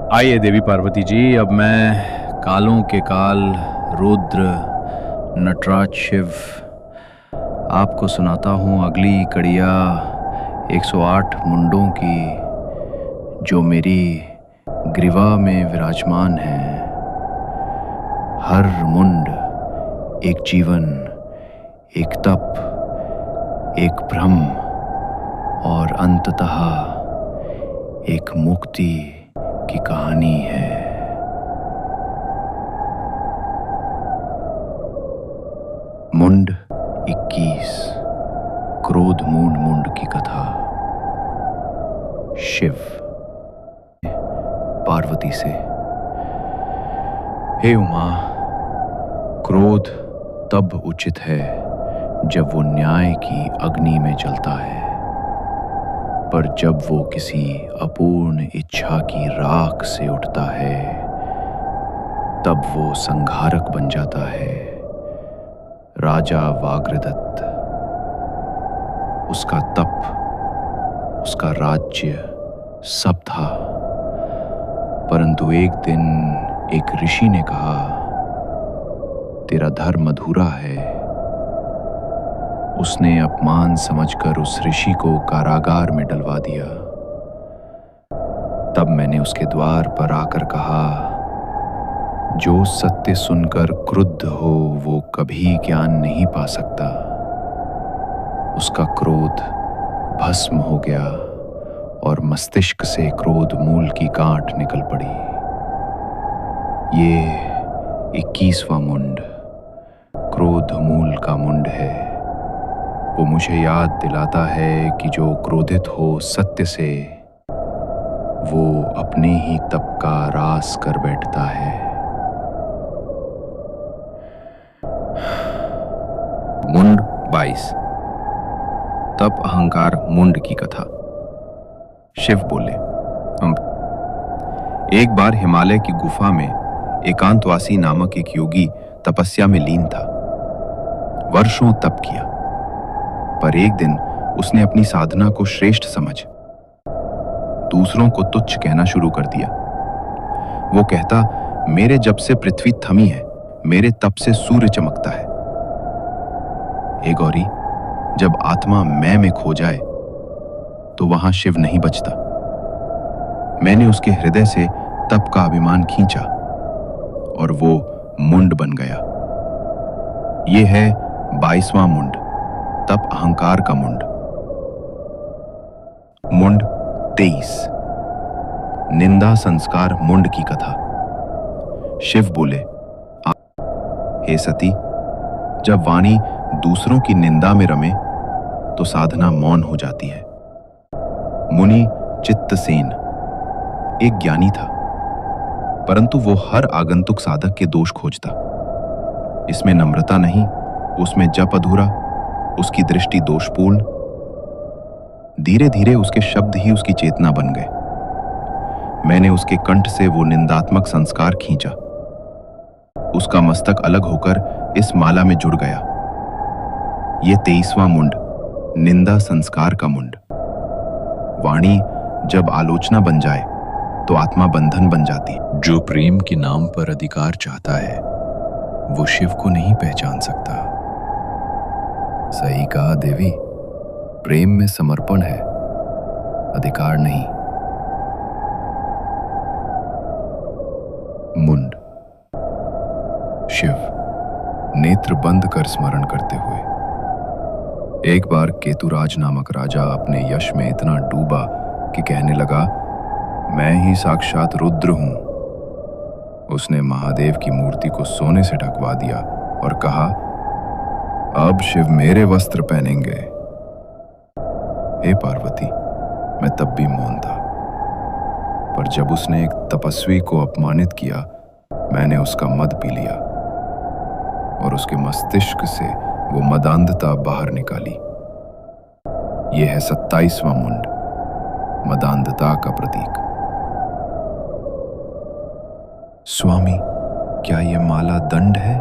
आइए देवी पार्वती जी, अब मैं कालों के काल रुद्र नटराज शिव आपको सुनाता हूँ अगली कड़िया 108 मुंडों की, जो मेरी ग्रीवा में विराजमान हैं। हर मुंड एक जीवन, एक तप, एक भ्रम और अंततः एक मुक्ति की कहानी है। मुंड 21, क्रोध मूड मुंड की कथा। शिव पार्वती से, हे उमा, क्रोध तब उचित है जब वो न्याय की अग्नि में जलता है, पर जब वो किसी अपूर्ण इच्छा की राख से उठता है तब वो संहारक बन जाता है। राजा वाग्रदत्त, उसका तप, उसका राज्य सब था, परंतु एक दिन एक ऋषि ने कहा, तेरा धर्म अधूरा है। उसने अपमान समझकर उस ऋषि को कारागार में डलवा दिया। तब मैंने उसके द्वार पर आकर कहा, जो सत्य सुनकर क्रुद्ध हो वो कभी ज्ञान नहीं पा सकता। उसका क्रोध भस्म हो गया और मस्तिष्क से क्रोध मूल की गांठ निकल पड़ी। ये 21वां मुंड क्रोध मूल का मुंड है। वो मुझे याद दिलाता है कि जो क्रोधित हो सत्य से, वो अपने ही तप का रास कर बैठता है। मुंड 22, तप अहंकार मुंड की कथा। शिव बोले, एक बार हिमालय की गुफा में एकांतवासी नामक एक योगी तपस्या में लीन था। वर्षों तप किया, पर एक दिन उसने अपनी साधना को श्रेष्ठ समझ दूसरों को तुच्छ कहना शुरू कर दिया। वो कहता, मेरे जप से पृथ्वी थमी है, मेरे तप से सूर्य चमकता है। हे गौरी, जब आत्मा मैं में खो जाए तो वहां शिव नहीं बचता। मैंने उसके हृदय से तप का अभिमान खींचा और वो मुंड बन गया। ये है 22वां मुंड, तप अहंकार का मुंड। मुंड 23, निंदा संस्कार मुंड की कथा। शिव बोले, हे सती, जब वाणी दूसरों की निंदा में रमे तो साधना मौन हो जाती है। मुनि चित्तसेन एक ज्ञानी था, परंतु वो हर आगंतुक साधक के दोष खोजता। इसमें नम्रता नहीं, उसमें जप अधूरा, उसकी दृष्टि दोषपूर्ण। धीरे धीरे उसके शब्द ही उसकी चेतना बन गए। मैंने उसके कंठ से वो निंदात्मक संस्कार खींचा। उसका मस्तक अलग होकर इस माला में जुड़ गया। ये 23वां मुंड, निंदा संस्कार का मुंड। वाणी जब आलोचना बन जाए तो आत्मा बंधन बन जाती। जो प्रेम के नाम पर अधिकार चाहता है वो शिव को नहीं पहचान सकता। सही कहा देवी, प्रेम में समर्पण है, अधिकार नहीं। मुंड शिव, नेत्र बंद कर स्मरण करते हुए। एक बार केतुराज नामक राजा अपने यश में इतना डूबा कि कहने लगा, मैं ही साक्षात रुद्र हूं। उसने महादेव की मूर्ति को सोने से ढकवा दिया और कहा, अब शिव मेरे वस्त्र पहनेंगे। हे पार्वती, मैं तब भी मौन था, पर जब उसने एक तपस्वी को अपमानित किया, मैंने उसका मद पी लिया और उसके मस्तिष्क से वो मदांधता बाहर निकाली। यह है 27वां मुंड, मदांधता का प्रतीक। स्वामी, क्या यह माला दंड है?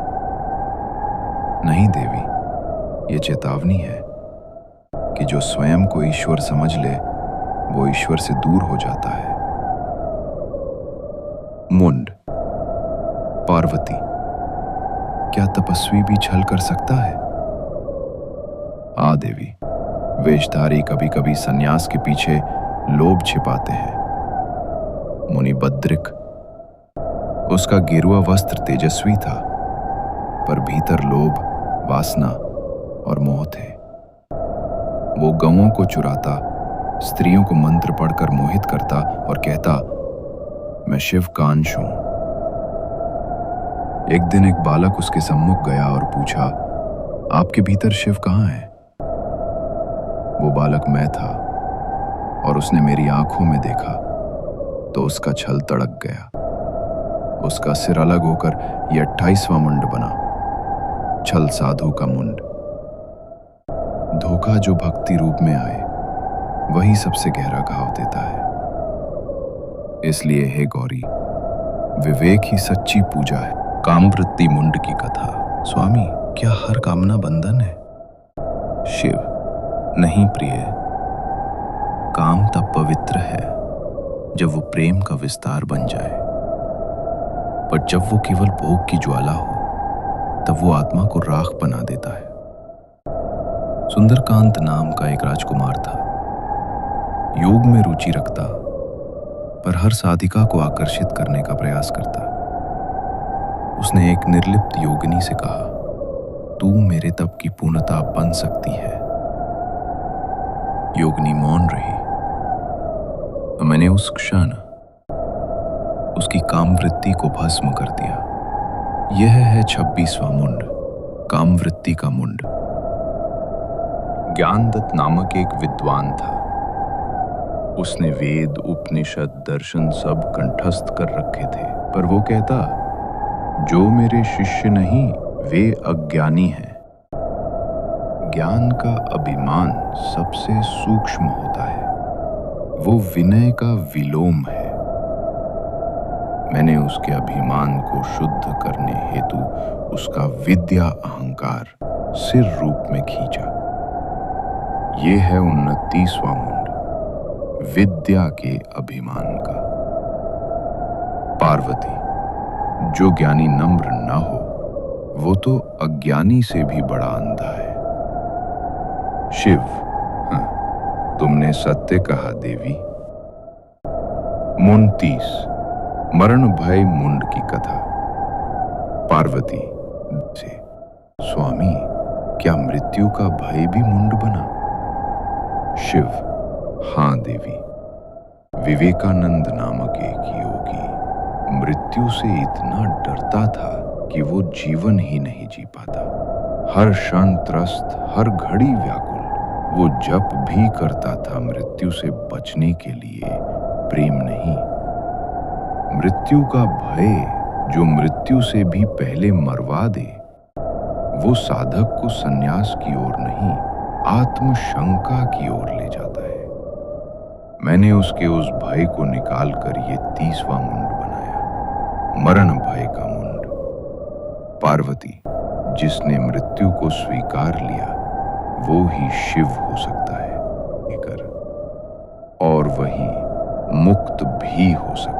नहीं देवी, ये चेतावनी है कि जो स्वयं को ईश्वर समझ ले वो ईश्वर से दूर हो जाता है। मुंड। पार्वती, क्या तपस्वी भी छल कर सकता है? हाँ देवी, वेशधारी कभी कभी सन्यास के पीछे लोभ छिपाते हैं। मुनि बद्रिक, उसका गेरुआ वस्त्र तेजस्वी था, पर भीतर लोभ, वासना और मोह थे। वो गौओं को चुराता, स्त्रियों को मंत्र पढ़कर मोहित करता और कहता, मैं शिव का अंश हूं। एक दिन एक बालक उसके सम्मुख गया और पूछा, आपके भीतर शिव कहाँ है? वो बालक मैं था, और उसने मेरी आंखों में देखा तो उसका छल तड़क गया। उसका सिर अलग होकर यह 28वां मुंड बना, छल साधु का मुंड। धोखा जो भक्ति रूप में आए, वही सबसे गहरा घाव देता है। इसलिए हे गौरी, विवेक ही सच्ची पूजा है। कामवृत्ति मुंड की कथा। स्वामी, क्या हर कामना बंधन है? शिव, नहीं प्रिय, काम तब पवित्र है जब वो प्रेम का विस्तार बन जाए, पर जब वो केवल भोग की ज्वाला हो, तब वो आत्मा को राख बना देता है। सुंदरकांत नाम का एक राजकुमार था। योग में रुचि रखता, पर हर साधिका को आकर्षित करने का प्रयास करता। उसने एक निर्लिप्त योगिनी से कहा, तू मेरे तप की पूर्णता बन सकती है। योगिनी मौन रही, तो मैंने उस क्षण उसकी कामवृत्ति को भस्म कर दिया। यह है 26वां मुंड, कामवृत्ति का मुंड। ज्ञानदत्त नामक एक विद्वान था। उसने वेद, उपनिषद, दर्शन सब कंठस्थ कर रखे थे, पर वो कहता, जो मेरे शिष्य नहीं वे अज्ञानी हैं। ज्ञान का अभिमान सबसे सूक्ष्म होता है, वो विनय का विलोम है। मैंने उसके अभिमान को शुद्ध करने हेतु उसका विद्या अहंकार सिर रूप में खींचा। ये है 29वां मुंड, विद्या के अभिमान का। पार्वती, जो ज्ञानी नम्र न हो, वो तो अज्ञानी से भी बड़ा अंधा है। शिव, तुमने सत्य कहा देवी। मुंड 30, मरण भय मुंड की कथा। पार्वती से, स्वामी, क्या मृत्यु का भय भी मुंड बना? शिव, हाँ देवी। विवेकानंद नामक एक योगी मृत्यु से इतना डरता था कि वो जीवन ही नहीं जी पाता। हर क्षण त्रस्त, हर घड़ी व्याकुल। वो जप भी करता था मृत्यु से बचने के लिए, प्रेम नहीं। मृत्यु का भय जो मृत्यु से भी पहले मरवा दे, वो साधक को संन्यास की ओर नहीं, आत्मशंका की ओर ले जाता है। मैंने उसके उस भय को निकालकर ये 30वां मुंड बनाया, मरण भय का मुंड। पार्वती, जिसने मृत्यु को स्वीकार लिया, वो ही शिव हो सकता है, और वही मुक्त भी हो सकता है।